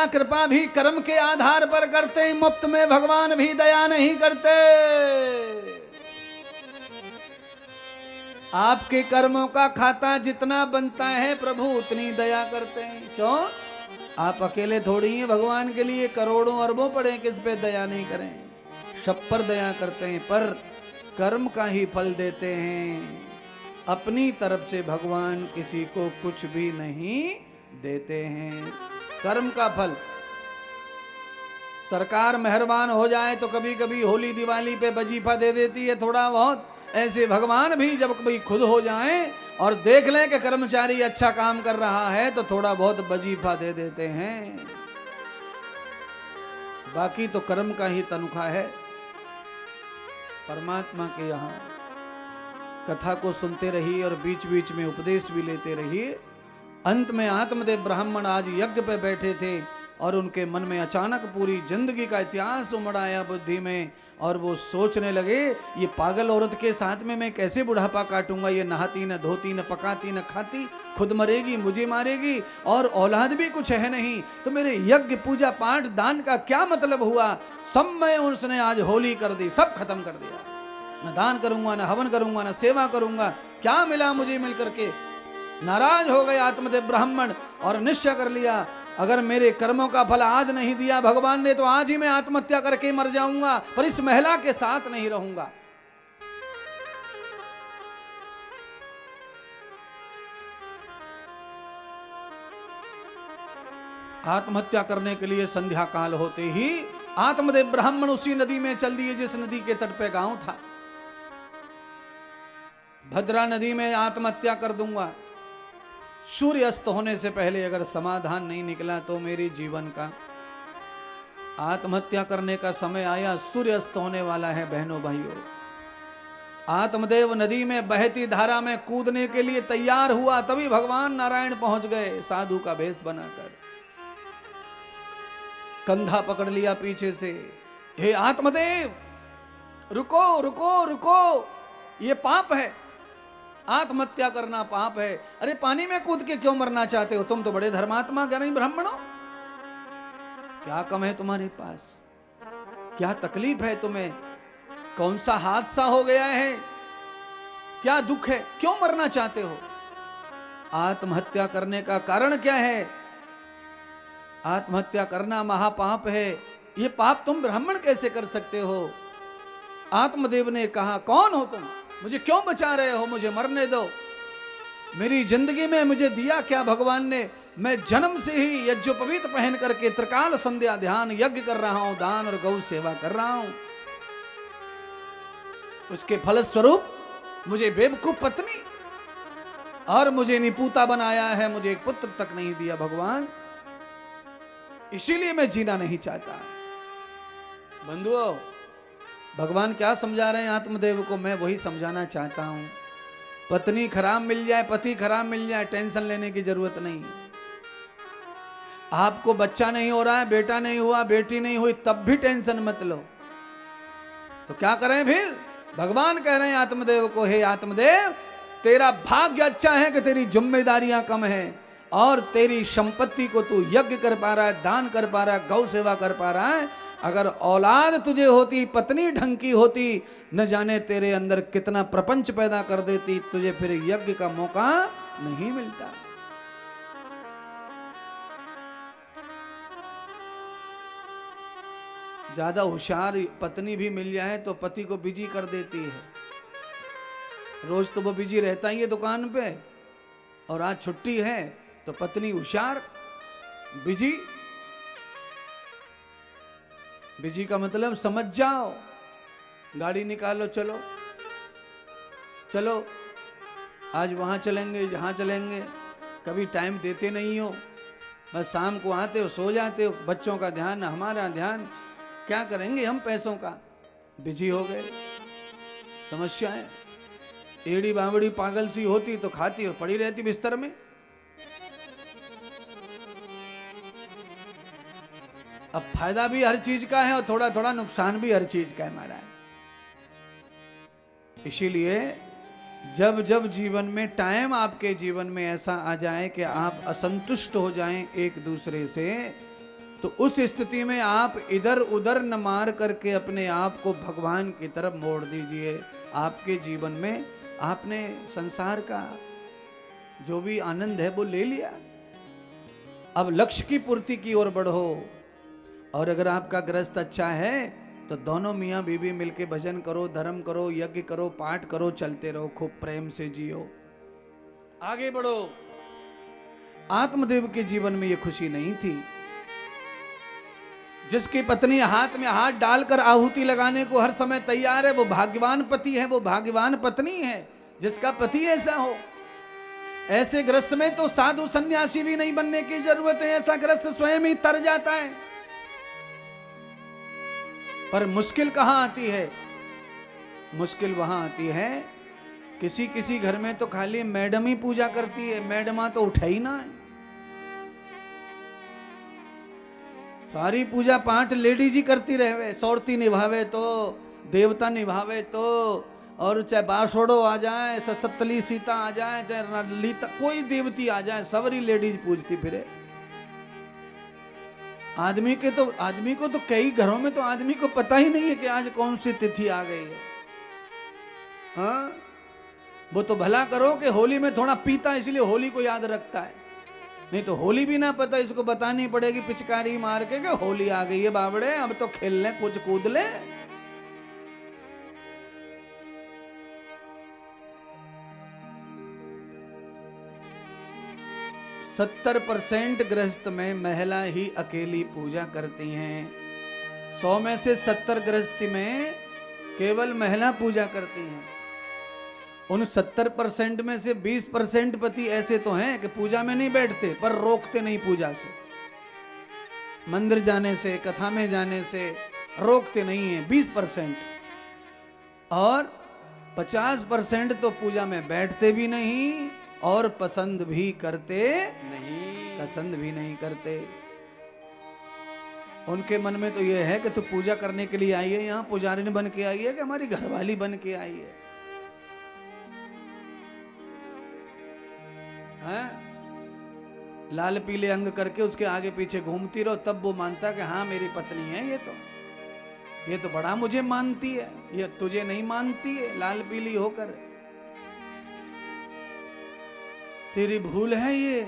दया कृपा भी कर्म के आधार पर करते हैं, मुफ्त में भगवान भी दया नहीं करते। आपके कर्मों का खाता जितना बनता है प्रभु उतनी दया करते हैं। क्यों? आप अकेले थोड़ी हैं, भगवान के लिए करोड़ों अरबों पड़े, किस पे दया नहीं करें? सब पर दया करते हैं, पर कर्म का ही फल देते हैं। अपनी तरफ से भगवान किसी को कुछ भी नहीं देते हैं। कर्म का फल। सरकार मेहरबान हो जाए तो कभी कभी होली दिवाली पे वजीफा दे देती है थोड़ा बहुत। ऐसे भगवान भी जब कभी खुद हो जाएं और देख लें कि कर्मचारी अच्छा काम कर रहा है तो थोड़ा बहुत वजीफा दे देते हैं। बाकी तो कर्म का ही तनख्वाह है। परमात्मा के यहाँ कथा को सुनते रहिए और बीच बीच में उपदेश भी लेते रहिए। अंत में आत्मदेव ब्राह्मण आज यज्ञ पे बैठे थे और उनके मन में अचानक पूरी जिंदगी का इतिहास उमड़ आया बुद्धि में, और वो सोचने लगे ये पागल औरत के साथ में मैं कैसे बुढ़ापा काटूंगा। ये नहाती न धोती न पकाती न खाती, खुद मरेगी मुझे मारेगी, और औलाद भी कुछ है नहीं, तो मेरे यज्ञ पूजा पाठ दान का क्या मतलब हुआ। सब में उसने आज होली कर दी, सब खत्म कर दिया। न दान करूंगा, न हवन करूंगा, न सेवा करूंगा, क्या मिला मुझे मिल करके। नाराज हो गए आत्मदेव ब्राह्मण और निश्चय कर लिया अगर मेरे कर्मों का फल आज नहीं दिया भगवान ने तो आज ही मैं आत्महत्या करके मर जाऊंगा, पर इस महिला के साथ नहीं रहूंगा। आत्महत्या करने के लिए संध्या काल होते ही आत्मदेव ब्राह्मण उसी नदी में चल दिए जिस नदी के तट पे गांव था। भद्रा नदी में आत्महत्या कर दूंगा, सूर्य अस्त होने से पहले अगर समाधान नहीं निकला तो मेरी जीवन का आत्महत्या करने का समय आया। सूर्य अस्त होने वाला है बहनों भाइयों। आत्मदेव नदी में बहती धारा में कूदने के लिए तैयार हुआ, तभी भगवान नारायण पहुंच गए साधु का भेष बनाकर। कंधा पकड़ लिया पीछे से, हे आत्मदेव रुको रुको रुको, ये पाप है, आत्महत्या करना पाप है। अरे पानी में कूद के क्यों मरना चाहते हो? तुम तो बड़े धर्मात्मा ज्ञानी ब्राह्मण हो, क्या कम है तुम्हारे पास? क्या तकलीफ है तुम्हें? कौन सा हादसा हो गया है? क्या दुख है? क्यों मरना चाहते हो? आत्महत्या करने का कारण क्या है? आत्महत्या करना महापाप है, ये पाप तुम ब्राह्मण कैसे कर सकते हो? आत्मदेव ने कहा, कौन हो तुम? मुझे क्यों बचा रहे हो? मुझे मरने दो। मेरी जिंदगी में मुझे दिया क्या भगवान ने? मैं जन्म से ही यज्ञोपवीत पहन करके त्रिकाल संध्या ध्यान यज्ञ कर रहा हूं, दान और गौ सेवा कर रहा हूं। उसके फलस्वरूप मुझे बेवकूफ पत्नी और मुझे निपूता बनाया है, मुझे एक पुत्र तक नहीं दिया भगवान, इसीलिए मैं जीना नहीं चाहता। बंधुओं, भगवान क्या समझा रहे हैं आत्मदेव को? मैं वही समझाना चाहता हूं। पत्नी खराब मिल जाए, पति खराब मिल जाए, टेंशन लेने की जरूरत नहीं है। आपको बच्चा नहीं हो रहा है, बेटा नहीं हुआ, बेटी नहीं हुई, तब भी टेंशन मत लो। तो क्या करें फिर? भगवान कह रहे हैं आत्मदेव को, हे आत्मदेव तेरा भाग्य अच्छा है कि तेरी जिम्मेदारियां कम है और तेरी संपत्ति को तू यज्ञ कर पा रहा है, दान कर पा रहा है, गौ सेवा कर पा रहा है। अगर औलाद तुझे होती, पत्नी ढंग की होती, न जाने तेरे अंदर कितना प्रपंच पैदा कर देती, तुझे फिर यज्ञ का मौका नहीं मिलता। ज्यादा होशियार पत्नी भी मिल जाए तो पति को बिजी कर देती है। रोज तो वो बिजी रहता ही है दुकान पे, और आज छुट्टी है तो पत्नी होशियार, बिजी। बिजी का मतलब समझ जाओ, गाड़ी निकालो, चलो चलो आज वहां चलेंगे, यहाँ चलेंगे, कभी टाइम देते नहीं हो, बस शाम को आते हो, सो जाते हो, बच्चों का ध्यान, हमारा ध्यान, क्या करेंगे हम पैसों का? बिजी हो गए। समस्या है। एड़ी बावड़ी पागल सी होती तो खाती और पड़ी रहती बिस्तर में। अब फायदा भी हर चीज का है और थोड़ा थोड़ा नुकसान भी हर चीज का है महाराज। इसीलिए जब जब जीवन में टाइम आपके जीवन में ऐसा आ जाए कि आप असंतुष्ट हो जाएं एक दूसरे से, तो उस स्थिति में आप इधर उधर न मार करके अपने आप को भगवान की तरफ मोड़ दीजिए। आपके जीवन में आपने संसार का जो भी आनंद है वो ले लिया, अब लक्ष्य की पूर्ति की ओर बढ़ो। और अगर आपका गृहस्थ अच्छा है तो दोनों मियाँ बीवी मिलके भजन करो, धर्म करो, यज्ञ करो, पाठ करो, चलते रहो, खूब प्रेम से जियो, आगे बढ़ो। आत्मदेव के जीवन में ये खुशी नहीं थी। जिसकी पत्नी हाथ में हाथ डालकर आहुति लगाने को हर समय तैयार है, वो भाग्यवान पति है, वो भाग्यवान पत्नी है जिसका पति ऐसा हो। ऐसे ग्रस्त में तो साधु सन्यासी भी नहीं बनने की जरूरत है, ऐसा ग्रस्त स्वयं ही तर जाता है। पर मुश्किल कहां आती है? मुश्किल वहां आती है किसी किसी घर में तो खाली मैडम ही पूजा करती है, मैडमा तो उठा ही ना है। सारी पूजा पाठ लेडीज ही करती रहे, सौरती निभावे तो, देवता निभावे तो, और चाहे बासोड़ो आ जाए, सतली सीता आ जाए, चाहे लीता कोई देवती आ जाए, सबरी लेडीज पूजती फिरे। आदमी को तो कई घरों में तो आदमी को पता ही नहीं है कि आज कौन सी तिथि आ गई है। हाँ, वो तो भला करो कि होली में थोड़ा पीता इसलिए होली को याद रखता है, नहीं तो होली भी ना पता, इसको बतानी पड़ेगी पिचकारी मार के कि होली आ गई है बाबड़े, अब तो खेल ले, कुछ कूद ले। 70% गृहस्थ में महिला ही अकेली पूजा करती हैं। 100 में से 70 गृहस्थी में केवल महिला पूजा करती हैं। उन 70% में से 20% पति ऐसे तो हैं कि पूजा में नहीं बैठते पर रोकते नहीं पूजा से, मंदिर जाने से, कथा में जाने से रोकते नहीं है 20%। और 50% तो पूजा में बैठते भी नहीं और पसंद भी करते नहीं, पसंद भी नहीं करते। उनके मन में तो यह है कि तू पूजा करने के लिए आई है, यहाँ पुजारी बन के आई है कि हमारी घरवाली बन के आई है। लाल पीले अंग करके उसके आगे पीछे घूमती रहो, तब वो मानता कि हाँ मेरी पत्नी है, ये तो बड़ा मुझे मानती है, ये तुझे नहीं मानती है लाल पीली होकर, तेरी भूल है ये।